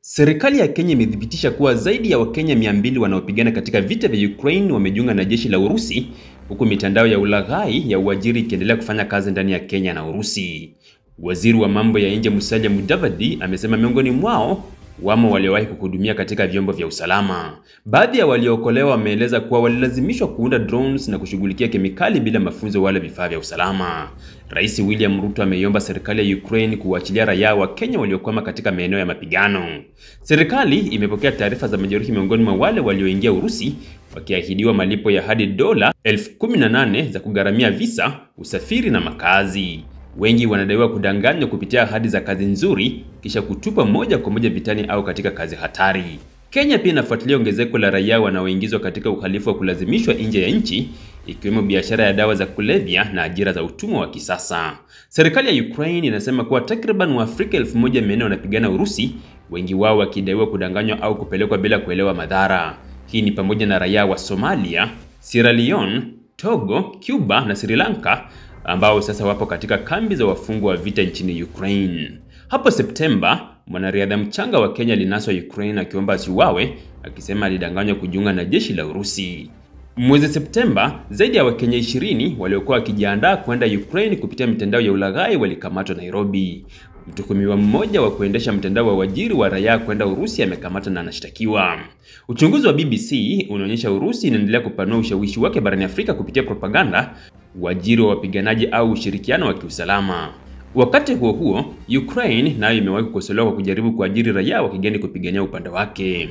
Serikali ya Kenya imethibitisha kuwa zaidi ya Wakenya 200 wanaopigana katika vita vya Ukraine wamejiunga na jeshi la Urusi, huku mitandao ya ulaghai ya uajiri ikiendelea kufanya kazi ndani ya Kenya na Urusi. Waziri wa mambo ya nje Musalia Mudavadi amesema miongoni mwao wamo waliowahi kuhudumia katika vyombo vya usalama. Baadhi ya waliookolewa wameeleza kuwa walilazimishwa kuunda drones na kushughulikia kemikali bila mafunzo wala vifaa vya usalama. Rais William Ruto ameiomba serikali ya Ukraine kuachilia raia wa Kenya waliokwama katika maeneo ya mapigano. Serikali imepokea taarifa za majeruhi miongoni mwa wale walioingia Urusi, wakiahidiwa malipo ya hadi dola 18,000 za kugharamia visa, usafiri na makazi. Wengi wanadaiwa kudanganywa kupitia ahadi za kazi nzuri kisha kutupa moja kwa moja vitani au katika kazi hatari. Kenya pia inafuatilia ongezeko la raia wanaoingizwa katika uhalifu wa kulazimishwa nje ya nchi, ikiwemo biashara ya dawa za kulevya na ajira za utumwa wa kisasa. Serikali ya Ukraine inasema kuwa takriban Waafrika 1,400 wanapigana Urusi, wengi wao wakidaiwa kudanganywa au kupelekwa bila kuelewa madhara. Hii ni pamoja na raia wa Somalia, Sierra Leone, Togo, Cuba na Sri Lanka ambao sasa wapo katika kambi za wafungwa wa vita nchini Ukraine. Hapo Septemba, mwanariadha mchanga wa Kenya alinaswa Ukraine akiomba asiuawe, akisema alidanganywa kujiunga na jeshi la Urusi. Mwezi Septemba, zaidi ya Wakenya 20 waliokuwa wakijiandaa kwenda Ukraine kupitia mitandao ya ulaghai walikamatwa Nairobi. Mtuhumiwa mmoja wa kuendesha mtandao wa uajiri wa raia kwenda Urusi amekamatwa na anashtakiwa. Uchunguzi wa BBC unaonyesha Urusi inaendelea kupanua ushawishi wake barani Afrika kupitia propaganda, uajiri wa wapiganaji au ushirikiano wa kiusalama. Wakati huo huo, Ukraine nayo imewahi kukosolewa kwa kujaribu kuajiri raia wa kigeni kupigania upande wake.